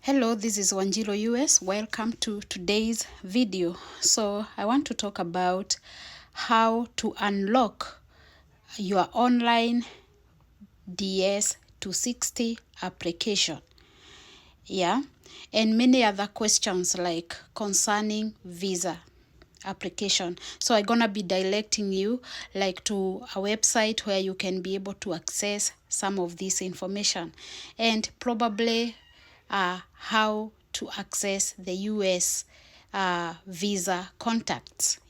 Hello, this is Wanjiro US. Welcome to today's video. So I want to talk about how to unlock your online DS-260 application. Yeah, and many other questions like concerning visa application. So I'm gonna be directing you like to a website where you can be able to access some of this information, and probably how to access the US visa contacts.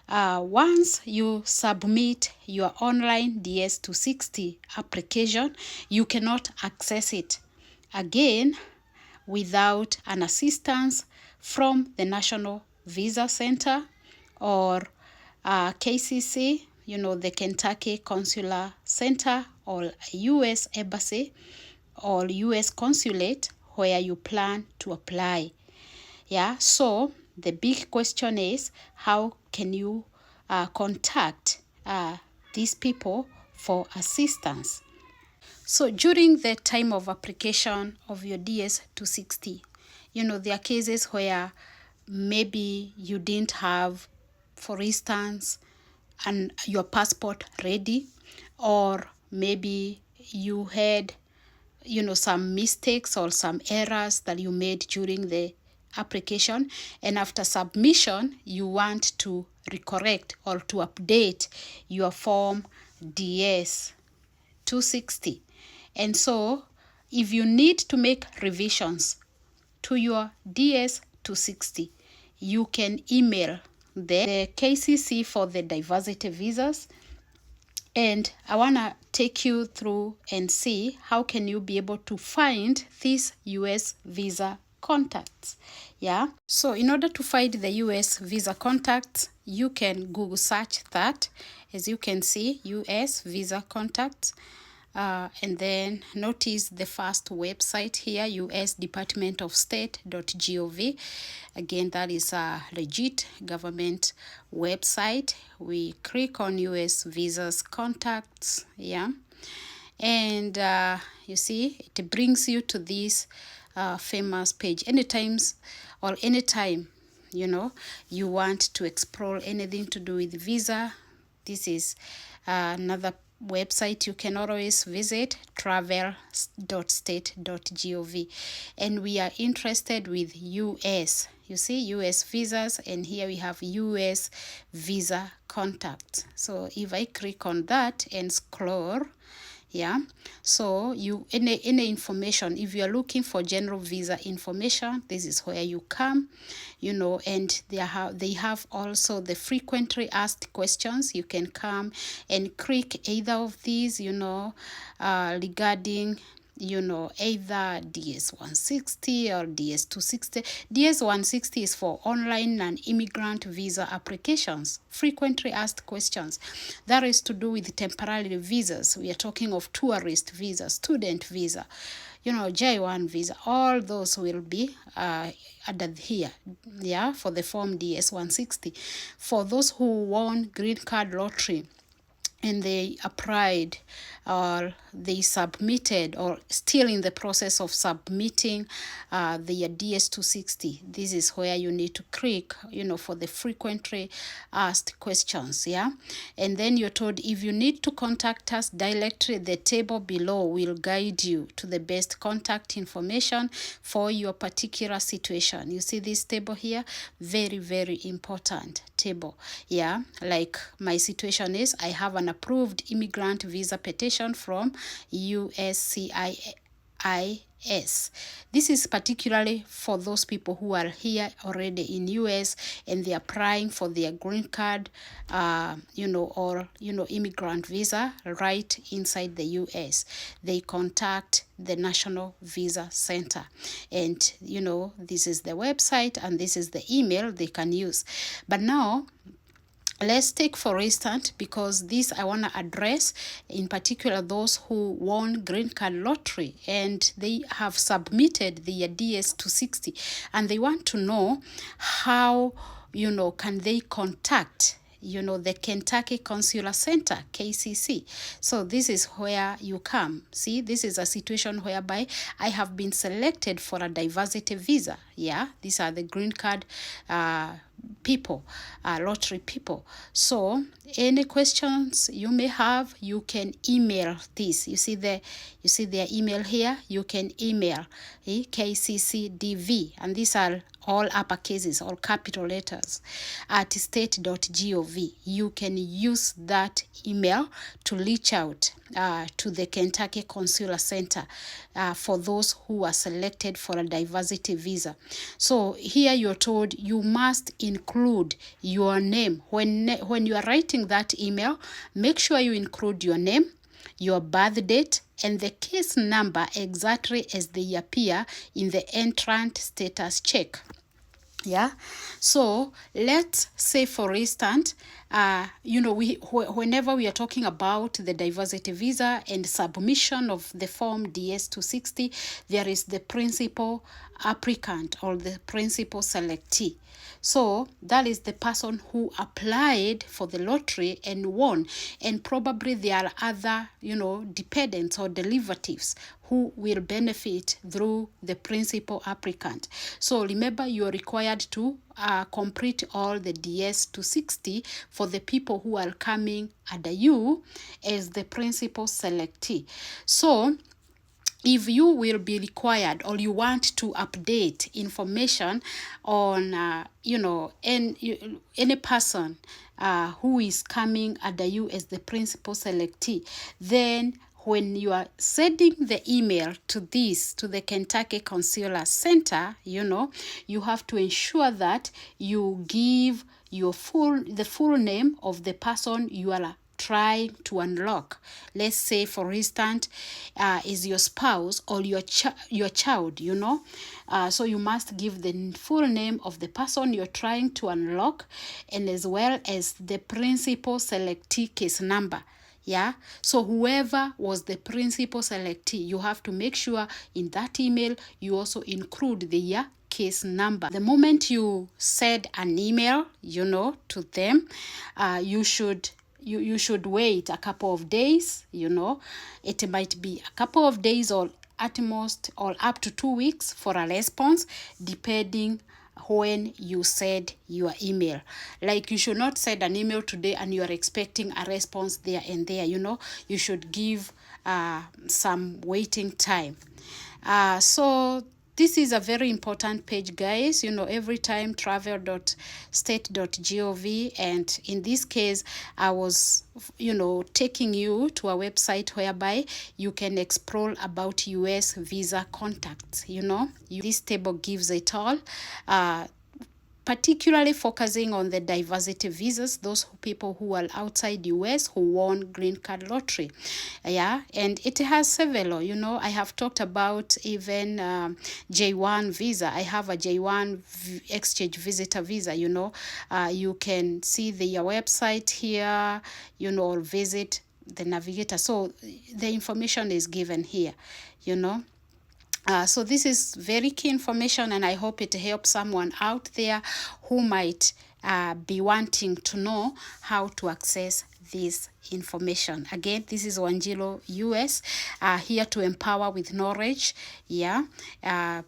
Once you submit your online DS-260 application, you cannot access it again without an assistance from the National Visa Center or KCC, the Kentucky Consular Center, or US Embassy or US Consulate where you plan to apply. Yeah, so the big question is, how can you contact these people for assistance? So during the time of application of your DS-260, there are cases where maybe you didn't have, for instance, your passport ready, or maybe you had some mistakes or some errors that you made during the application, and after submission you want to recorrect or to update your form DS-260. And so if you need to make revisions to your DS-260, you can email the KCC for the diversity visas. And I want to take you through and see how can you be able to find these US visa contacts. Yeah, so in order to find the US visa contacts, you can Google search that. As you can see, US visa contacts. And then notice the first website here, usdepartmentofstate.gov. Again, that is a legit government website. We click on US visas contacts, yeah, and you see it brings you to this famous page. Anytime you want to explore anything to do with visa, this is another website you can always visit, travel.state.gov. And we are interested with US. You see, US visas, and here we have US visa contacts. So if I click on that and scroll, yeah, so any information, if you are looking for general visa information, this is where you come, and they have also the frequently asked questions. You can come and click either of these, regarding either DS-160 or DS-260. DS-160 is for online and immigrant visa applications, frequently asked questions. That is to do with temporary visas. We are talking of tourist visa, student visa, J1 visa. All those will be added here, yeah, for the form DS-160. For those who won green card lottery and they applied or they submitted or still in the process of submitting the DS-260, this is where you need to click, for the frequently asked questions, yeah. And then you're told if you need to contact us directly, the table below will guide you to the best contact information for your particular situation. You see this table here? Very, very important table. Yeah, like my situation is, I have an approved immigrant visa petition from USCIS. This is particularly for those people who are here already in US and they're applying for their green card, immigrant visa right inside the US. They contact the National Visa Center, and this is the website and this is the email they can use. But now let's take for instance, because this I want to address in particular those who won green card lottery and they have submitted the DS-260 and they want to know how can they contact the Kentucky Consular Center, KCC. So this is where you come. See, this is a situation whereby I have been selected for a diversity visa. Yeah, these are the green card people, lottery people. So any questions you may have, you can email this. You see their email here. You can email KCCDV, and these are all uppercases, all capital letters, at state.gov. You can use that email to reach out to the Kentucky Consular Center for those who are selected for a diversity visa. So here you're told you must include your name. When you are writing that email, make sure you include your name, your birth date, and the case number exactly as they appear in the entrant status check. Yeah, so let's say, for instance, whenever we are talking about the diversity visa and submission of the form DS-260, there is the principal applicant or the principal selectee. So that is the person who applied for the lottery and won, and probably there are other, dependents or derivatives who will benefit through the principal applicant. So remember, you are required to complete all the DS-260 for the people who are coming under you as the principal selectee. So if you will be required or you want to update information on, any person who is coming under you as the principal selectee, then when you are sending the email to the Kentucky Consular Center, you have to ensure that you give the full name of the person you are trying to unlock. Let's say, for instance, is your spouse or your child, so you must give the full name of the person you're trying to unlock, and as well as the principal selectee case number. Yeah, so whoever was the principal selectee, you have to make sure in that email you also include the case number. The moment you send an email, to them, you should wait a couple of days. It might be a couple of days or at most or up to 2 weeks for a response, depending when you send your email. Like, you should not send an email today and you are expecting a response there and there. You should give some waiting time. So this is a very important page, guys. Every time travel.state.gov, and in this case I was taking you to a website whereby you can explore about US visa contacts. This table gives it all, particularly focusing on the diversity visas, those people who are outside US who won green card lottery. Yeah, and it has several, I have talked about even J1 visa. I have a J1 exchange visitor visa. You can see their website here, or visit the navigator. So the information is given here, So this is very key information, and I hope it helps someone out there who might be wanting to know how to access this information. Again, this is Wanjiro US, here to empower with knowledge. Yeah,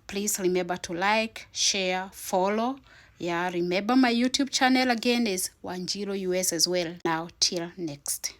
please remember to like, share, follow. Yeah, remember my YouTube channel again is Wanjiro US as well. Now, till next.